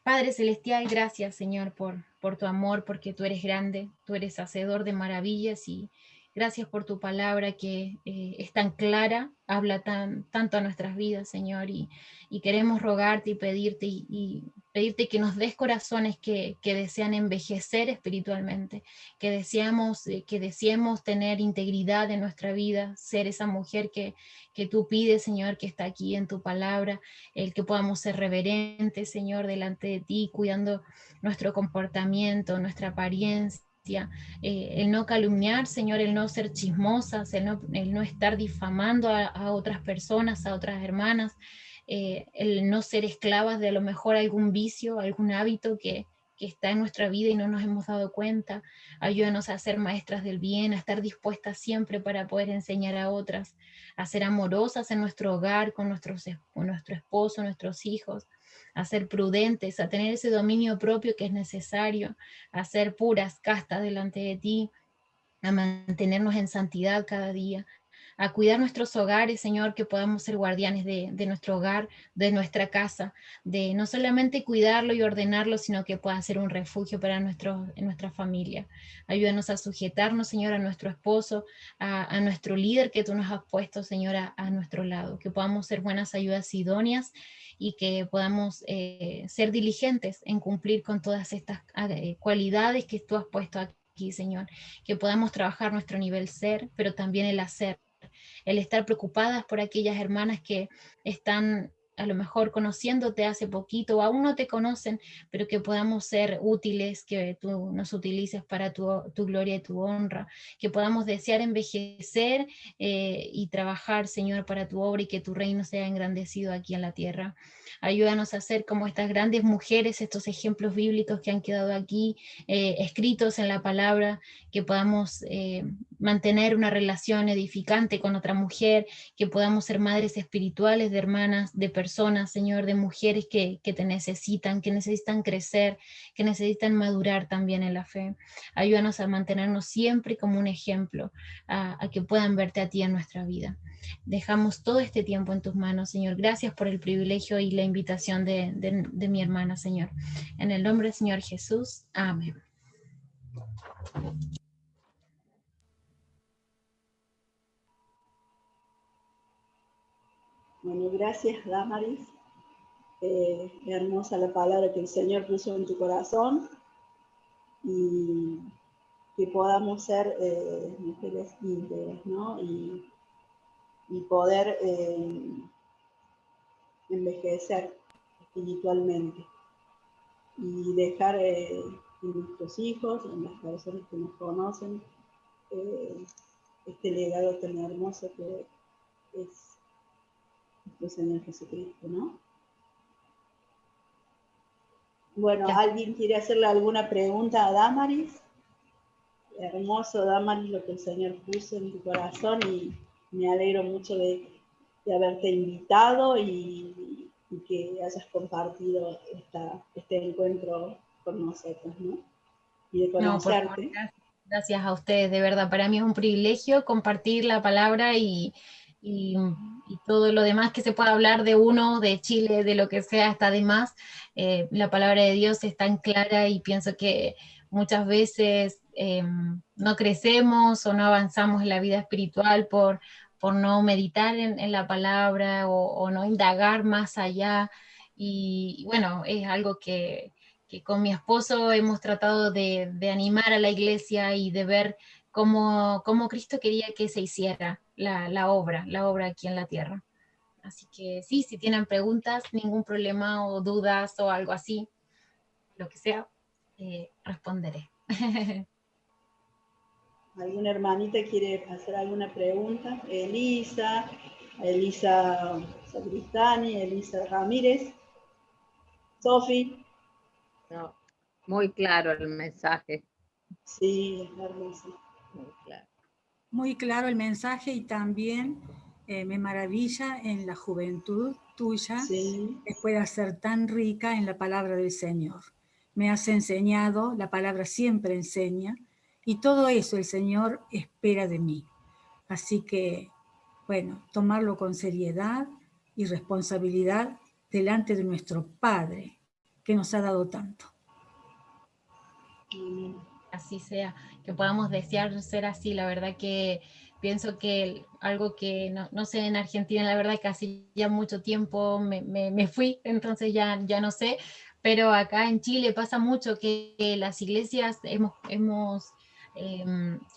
Padre Celestial, gracias, Señor, por tu amor, porque tú eres grande, tú eres hacedor de maravillas, y gracias por tu palabra que es tan clara, habla tanto a nuestras vidas, Señor, y queremos rogarte y pedirte que nos des corazones que desean envejecer espiritualmente, que deseemos tener integridad en nuestra vida, ser esa mujer que tú pides, Señor, que está aquí en tu palabra, el que podamos ser reverentes, Señor, delante de ti, cuidando nuestro comportamiento, nuestra apariencia, el no calumniar, Señor, el no ser chismosas, el no estar difamando a otras personas, a otras hermanas, el no ser esclavas de a lo mejor algún vicio, algún hábito que está en nuestra vida y no nos hemos dado cuenta. Ayúdanos a ser maestras del bien, a estar dispuestas siempre para poder enseñar a otras, a ser amorosas en nuestro hogar, con nuestro esposo, nuestros hijos, a ser prudentes, a tener ese dominio propio que es necesario, a ser puras, castas delante de ti, a mantenernos en santidad cada día, a cuidar nuestros hogares, Señor, que podamos ser guardianes de nuestro hogar, de nuestra casa, de no solamente cuidarlo y ordenarlo, sino que pueda ser un refugio para nuestra familia. Ayúdanos a sujetarnos, Señor, a nuestro esposo, a nuestro líder que tú nos has puesto, Señor, a nuestro lado, que podamos ser buenas ayudas idóneas, y que podamos ser diligentes en cumplir con todas estas cualidades que tú has puesto aquí, Señor, que podamos trabajar nuestro nivel ser, pero también el hacer, el estar preocupadas por aquellas hermanas que están a lo mejor conociéndote hace poquito o aún no te conocen, pero que podamos ser útiles, que tú nos utilices para tu gloria y tu honra, que podamos desear envejecer y trabajar, Señor, para tu obra, y que tu reino sea engrandecido aquí en la tierra. Ayúdanos a ser como estas grandes mujeres, estos ejemplos bíblicos que han quedado aquí escritos en la palabra, que podamos mantener una relación edificante con otra mujer, que podamos ser madres espirituales de hermanas, de personas, Señor, de mujeres que te necesitan, que necesitan crecer, que necesitan madurar también en la fe. Ayúdanos a mantenernos siempre como un ejemplo, a que puedan verte a ti en nuestra vida. Dejamos todo este tiempo en tus manos, Señor. Gracias por el privilegio y la invitación de mi hermana, Señor. En el nombre del Señor Jesús. Amén. Bueno, gracias, Damaris. Hermosa la palabra que el Señor puso en tu corazón, y que podamos ser mujeres íntegras, ¿no? Y poder envejecer espiritualmente y dejar en nuestros hijos, en las personas que nos conocen, este legado tan hermoso que es nuestro Señor Jesucristo, ¿no? Bueno, ¿alguien quiere hacerle alguna pregunta a Damaris? Hermoso, Damaris, lo que el Señor puso en tu corazón, y me alegro mucho de haberte invitado y que hayas compartido este encuentro con nosotros, ¿no? Y de conocerte. No, por favor, gracias a ustedes, de verdad. Para mí es un privilegio compartir la palabra y todo lo demás que se pueda hablar de uno, de Chile, de lo que sea, está de más. La palabra de Dios es tan clara y pienso que muchas veces no crecemos o no avanzamos en la vida espiritual por no meditar en la palabra o no indagar más allá. Y bueno, es algo que con mi esposo hemos tratado de animar a la iglesia y de ver cómo Cristo quería que se hiciera la obra aquí en la tierra. Así que sí, si tienen preguntas, ningún problema o dudas o algo así, lo que sea, responderé. ¿Alguna hermanita quiere hacer alguna pregunta? Elisa Sacristani, Elisa Ramírez, Sofi. No, muy claro el mensaje. Sí, es hermoso. Muy claro. Muy claro el mensaje, y también me maravilla en la juventud tuya, Sí. que pueda ser tan rica en la palabra del Señor. Me has enseñado, la palabra siempre enseña, y todo eso el Señor espera de mí. Así que, bueno, tomarlo con seriedad y responsabilidad delante de nuestro Padre, que nos ha dado tanto. Así sea, que podamos desear ser así. La verdad que pienso que algo que no sé en Argentina, la verdad que hace ya mucho tiempo me fui, entonces ya no sé, pero acá en Chile pasa mucho que las iglesias hemos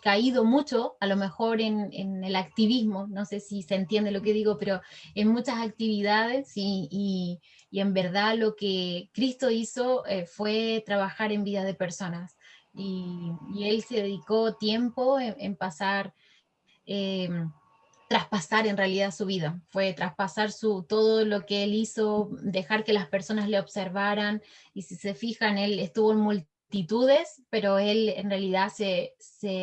caído mucho, a lo mejor en el activismo, no sé si se entiende lo que digo, pero en muchas actividades, y en verdad lo que Cristo hizo fue trabajar en vida de personas. Y él se dedicó tiempo en pasar, traspasar en realidad su vida, fue traspasar todo lo que él hizo, dejar que las personas le observaran, y si se fijan, él estuvo en multitudes, pero él en realidad se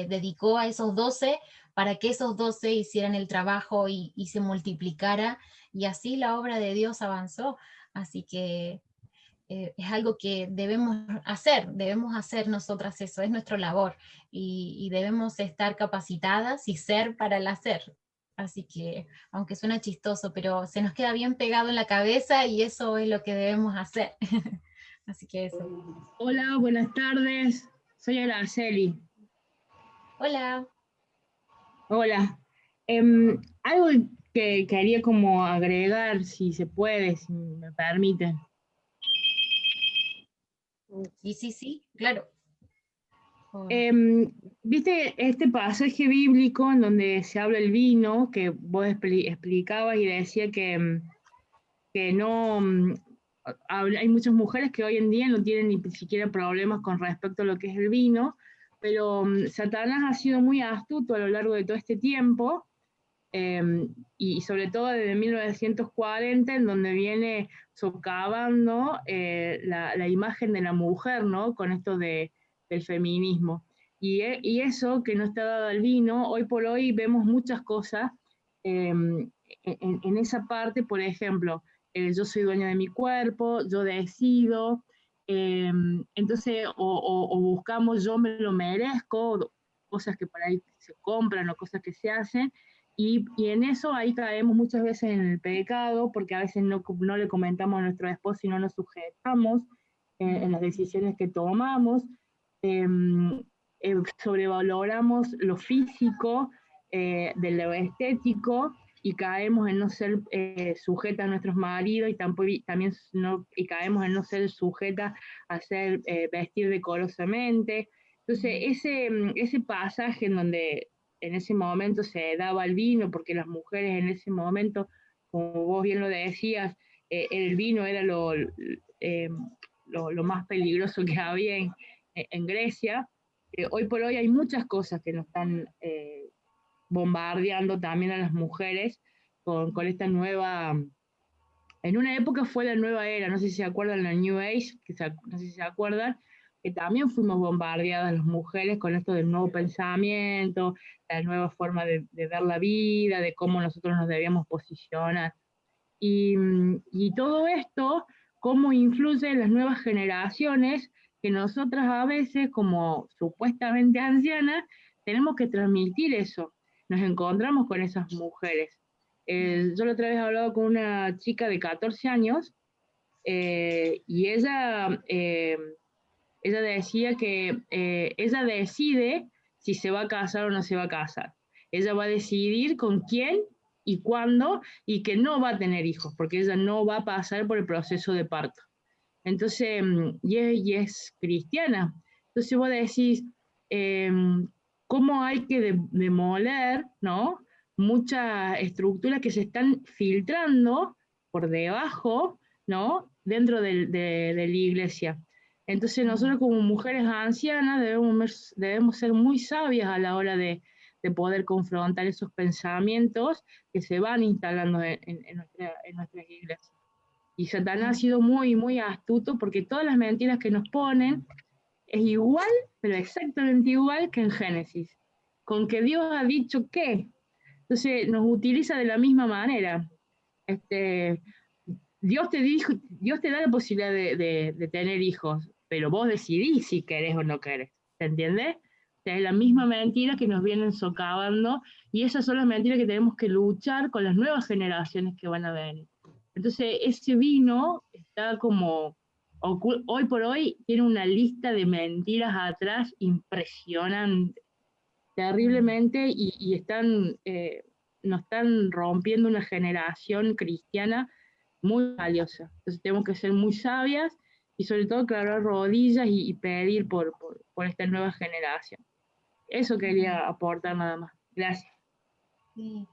dedicó a esos 12 para que esos 12 hicieran el trabajo y se multiplicara, y así la obra de Dios avanzó. Así que es algo que debemos hacer nosotras, eso es nuestra labor, y debemos estar capacitadas y ser para el hacer. Así que, aunque suena chistoso, pero se nos queda bien pegado en la cabeza, y eso es lo que debemos hacer. Así que eso. Hola, buenas tardes. Soy Araceli. Hola. Hola. Algo que quería como agregar, si se puede, si me permiten. Sí, claro. ¿Viste este pasaje bíblico en donde se habla el vino, que vos explicabas y decía que no, hay muchas mujeres que hoy en día no tienen ni siquiera problemas con respecto a lo que es el vino, pero Satanás ha sido muy astuto a lo largo de todo este tiempo, y sobre todo desde 1940, en donde viene socavando la imagen de la mujer, ¿no? Con esto del feminismo. Y eso que no está dado al vino, hoy por hoy vemos muchas cosas en esa parte. Por ejemplo, yo soy dueña de mi cuerpo, yo decido, entonces o buscamos yo me lo merezco, cosas que por ahí se compran o cosas que se hacen, y en eso ahí caemos muchas veces en el pecado, porque a veces no le comentamos a nuestro esposo y no nos sujetamos en las decisiones que tomamos. Sobrevaloramos lo físico de lo estético, y caemos en no ser sujeta a nuestros maridos, y también y caemos en no ser sujeta a vestir decorosamente. Entonces ese pasaje en donde en ese momento se daba el vino, porque las mujeres en ese momento, como vos bien lo decías, el vino era lo más peligroso que había en Grecia. Hoy por hoy hay muchas cosas que nos están bombardeando también a las mujeres con esta nueva... En una época fue la nueva era, no sé si se acuerdan, la New Age, no sé si se acuerdan, que también fuimos bombardeadas las mujeres con esto del nuevo pensamiento, la nueva forma de ver la vida, de cómo nosotros nos debíamos posicionar. Y todo esto, cómo influye en las nuevas generaciones, que nosotras a veces, como supuestamente ancianas, tenemos que transmitir eso. Nos encontramos con esas mujeres. Yo la otra vez he hablado con una chica de 14 años, y ella decía que ella decide si se va a casar o no se va a casar. Ella va a decidir con quién y cuándo, y que no va a tener hijos, porque ella no va a pasar por el proceso de parto. Entonces, y es cristiana. Entonces vos decís, cómo hay que demoler, ¿no?, muchas estructuras que se están filtrando por debajo, ¿no?, dentro de la iglesia. Entonces nosotros como mujeres ancianas debemos ser muy sabias a la hora de poder confrontar esos pensamientos que se van instalando en nuestras iglesias. Y Satanás ha sido muy, muy astuto, porque todas las mentiras que nos ponen es igual, pero exactamente igual que en Génesis, con que Dios ha dicho que. Entonces nos utiliza de la misma manera. Dios te da la posibilidad de tener hijos, pero vos decidís si querés o no querés, ¿te entiendes? O sea, es la misma mentira que nos vienen socavando, y esas son las mentiras que tenemos que luchar con las nuevas generaciones que van a venir. Entonces ese vino está como, hoy por hoy, tiene una lista de mentiras atrás impresionante, terriblemente, y nos están rompiendo una generación cristiana muy valiosa. Entonces tenemos que ser muy sabias, y sobre todo clavar rodillas y pedir por esta nueva generación. Eso quería aportar nada más. Gracias. Sí,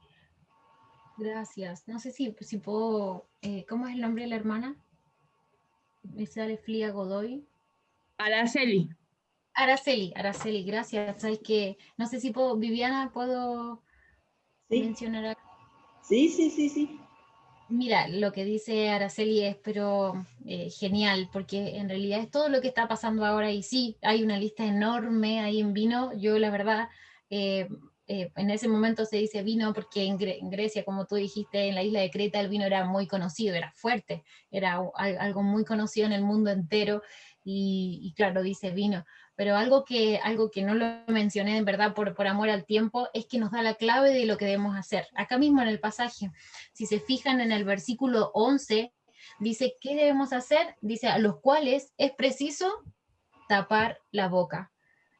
gracias. No sé si puedo... ¿cómo es el nombre de la hermana? Me sale Flia Godoy. Araceli. Araceli, gracias. Sabes que no sé si puedo, Viviana, puedo mencionar acá. Sí. Mira, lo que dice Araceli es pero genial, porque en realidad es todo lo que está pasando ahora, y sí, hay una lista enorme ahí en vino. Yo la verdad, en ese momento se dice vino porque en Grecia, como tú dijiste, en la isla de Creta el vino era muy conocido, era fuerte, era algo muy conocido en el mundo entero, y claro, dice vino. Pero algo que no lo mencioné en verdad por amor al tiempo, es que nos da la clave de lo que debemos hacer. Acá mismo en el pasaje, si se fijan en el versículo 11, dice, ¿qué debemos hacer? Dice, a los cuales es preciso tapar la boca.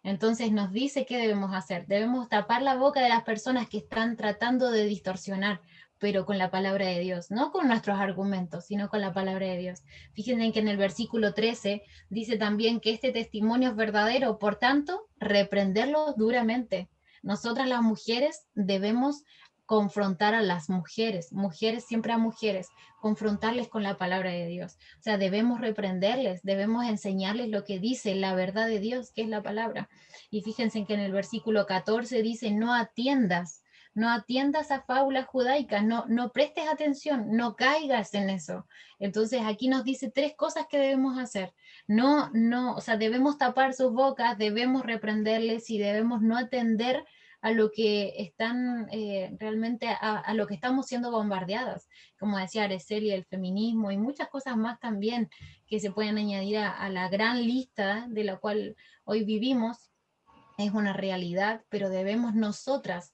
Entonces nos dice qué debemos hacer. Debemos tapar la boca de las personas que están tratando de distorsionar, pero con la palabra de Dios, no con nuestros argumentos, sino con la palabra de Dios. Fíjense que en el versículo 13 dice también que este testimonio es verdadero, por tanto, reprenderlos duramente. Nosotras las mujeres debemos confrontar a las mujeres siempre a mujeres, confrontarles con la palabra de Dios. O sea, debemos reprenderles, debemos enseñarles lo que dice la verdad de Dios, que es la palabra. Y fíjense que en el versículo 14 dice, no atiendas no atiendas a fábulas judaicas, no prestes atención, no caigas en eso. Entonces aquí nos dice 3 cosas que debemos hacer. O sea, debemos tapar sus bocas, debemos reprenderles y debemos no atender a lo que están realmente, a lo que estamos siendo bombardeadas, como decía Araceli, el feminismo y muchas cosas más también que se pueden añadir a la gran lista de la cual hoy vivimos. Es una realidad, pero estamos nosotras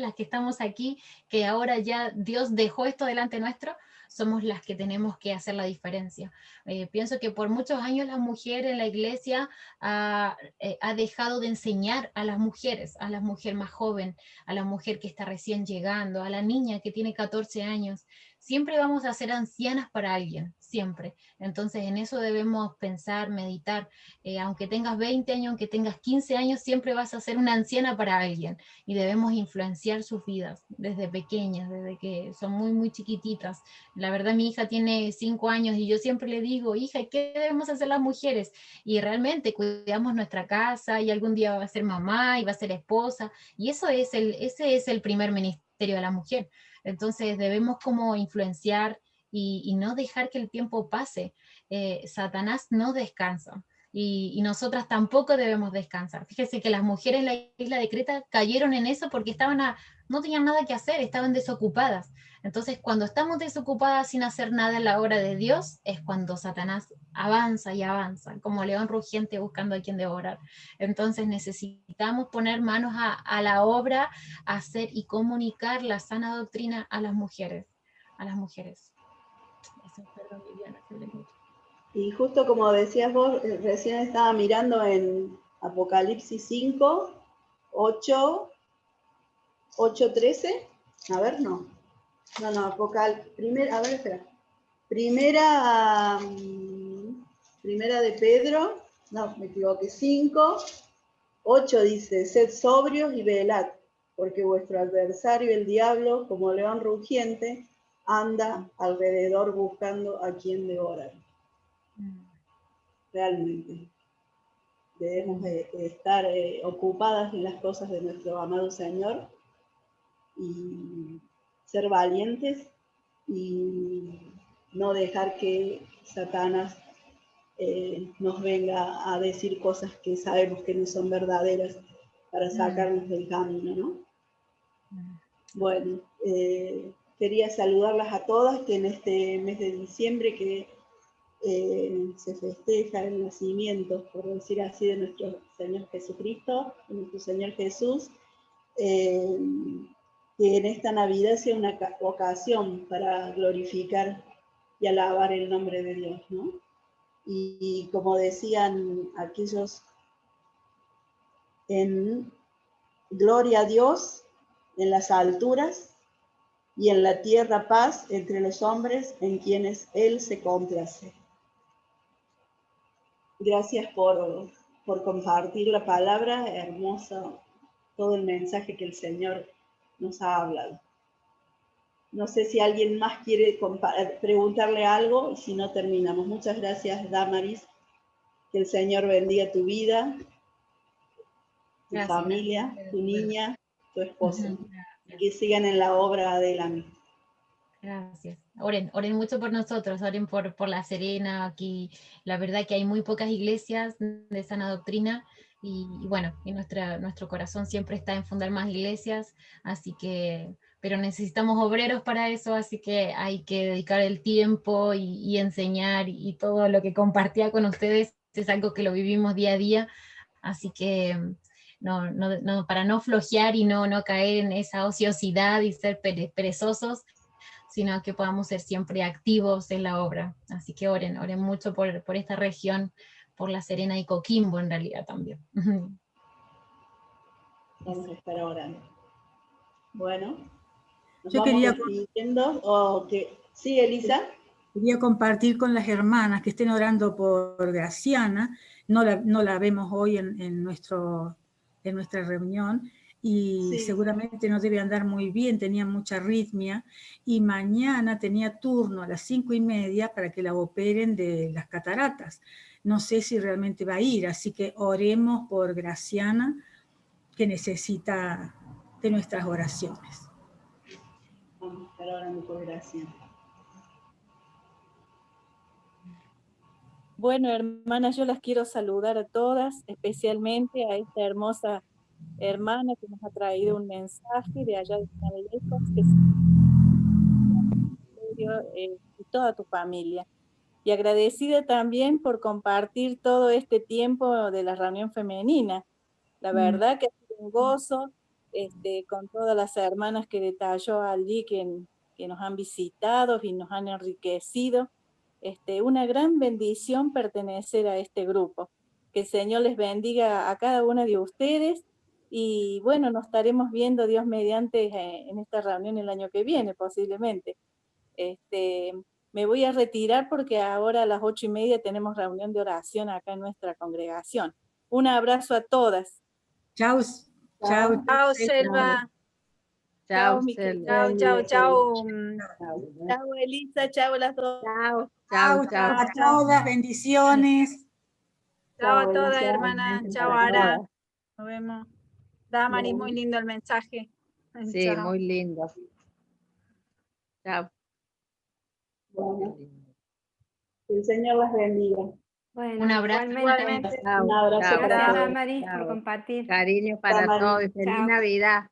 las que estamos aquí, que ahora ya Dios dejó esto delante nuestro, somos las que tenemos que hacer la diferencia. Pienso que por muchos años la mujer en la iglesia ha dejado de enseñar a la mujer más joven, a la mujer que está recién llegando, a la niña que tiene 14 años. Siempre vamos a ser ancianas para alguien, siempre. Entonces en eso debemos pensar, meditar. Aunque tengas 20 años, aunque tengas 15 años, siempre vas a ser una anciana para alguien, y debemos influenciar sus vidas desde pequeñas, desde que son muy, muy chiquititas. La verdad, mi hija tiene 5 años y yo siempre le digo, hija, ¿qué debemos hacer las mujeres? Y realmente cuidamos nuestra casa, y algún día va a ser mamá y va a ser esposa, y ese es el primer ministerio de la mujer. Entonces debemos como influenciar y no dejar que el tiempo pase. Satanás no descansa. Y nosotras tampoco debemos descansar. Fíjese que las mujeres en la isla de Creta cayeron en eso porque no tenían nada que hacer, estaban desocupadas. Entonces, cuando estamos desocupadas sin hacer nada en la obra de Dios, es cuando Satanás avanza y avanza, como león rugiente buscando a quien devorar. Entonces, necesitamos poner manos a la obra, hacer y comunicar la sana doctrina a las mujeres. A las mujeres. Eso, perdón, Viviana, se le mucho. Y justo como decías vos, recién estaba mirando en Apocalipsis 5, 8, 13. A ver, no, a ver, espera. Primera de Pedro, no, me equivoqué, 5, 8 dice, sed sobrios y velad, porque vuestro adversario, el diablo, como león rugiente, anda alrededor buscando a quien devorar. Realmente debemos estar ocupadas en las cosas de nuestro amado Señor y ser valientes y no dejar que Satanás nos venga a decir cosas que sabemos que no son verdaderas para sacarnos del camino, ¿no? Bueno, quería saludarlas a todas, que en este mes de diciembre que se festeja el nacimiento, por decir así, de nuestro Señor Jesucristo, de nuestro Señor Jesús, que en esta Navidad sea una ocasión para glorificar y alabar el nombre de Dios, ¿no? Y como decían aquellos, en gloria a Dios en las alturas y en la tierra paz entre los hombres en quienes Él se complace. Gracias por compartir la palabra, hermosa, todo el mensaje que el Señor nos ha hablado. No sé si alguien más quiere preguntarle algo, y si no terminamos. Muchas gracias, Damaris. Que el Señor bendiga tu vida, tu familia, tu niña, tu esposo. Y que sigan en la obra adelante. Gracias. Oren mucho por nosotros, oren por La Serena. Aquí la verdad que hay muy pocas iglesias de sana doctrina, y bueno, y nuestro corazón siempre está en fundar más iglesias, así que, pero necesitamos obreros para eso, así que hay que dedicar el tiempo y enseñar, y todo lo que compartía con ustedes es algo que lo vivimos día a día, así que no, para no flojear y no caer en esa ociosidad y ser perezosos, sino que podamos ser siempre activos en la obra. Así que oren mucho por esta región, por La Serena y Coquimbo en realidad también. Vamos a estar orando. Bueno, nos Yo vamos quería, despidiendo. Sí, Elisa. Quería compartir con las hermanas que estén orando por Graciana. No la vemos hoy en nuestra reunión, y Sí. seguramente no debe andar muy bien, tenía mucha arritmia, y mañana tenía turno a las 5:30 para que la operen de las cataratas. No sé si realmente va a ir, así que oremos por Graciana, que necesita de nuestras oraciones. Vamos a estar orando por oración. Bueno, hermanas, yo las quiero saludar a todas, especialmente a esta hermosa hermana que nos ha traído un mensaje de allá de San Lejos, que y toda tu familia. Y agradecida también por compartir todo este tiempo de la reunión femenina. La verdad que ha sido un gozo, con todas las hermanas que detalló allí que nos han visitado y nos han enriquecido. Una gran bendición pertenecer a este grupo. Que el Señor les bendiga a cada una de ustedes y bueno, nos estaremos viendo Dios mediante en esta reunión el año que viene posiblemente. Me voy a retirar porque ahora a las 8:30 tenemos reunión de oración acá en nuestra congregación. Un abrazo a todas. Chau, chau. Chao, Selva. Chao, mi Selva. Chao, chao, chao. Chao, Elisa. Chao, las dos. Chao, Chau, chao, chau a chao. todas, bendiciones. Chao a Chao, todas, Elisa. hermanas. Chao, para Ara. todas. Nos vemos. Damaris, muy lindo el mensaje. Sí, Chao. muy lindo. Chao. Bueno, que el Señor las bendiga. Bueno, Un abrazo. Igualmente. Chao, Un abrazo chao, para Gracias, todos. Damaris, por chao. compartir. Cariño para Damaris. todos y feliz Chao. Navidad.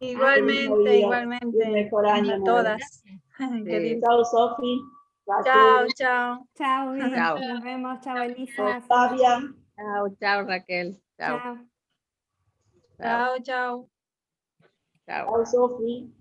Igualmente, Navidad y igualmente. mejor año A nuevo. todas. Que Sí. Dios- Chao, Sofi. Chao, Raquel, chao. Chao, Vic. Chao. Nos vemos. Chao, Elisa. Octavia. Chao, chao, Raquel. Chao, Chao. chao, Chao, chao. chao. Chao, Sofi.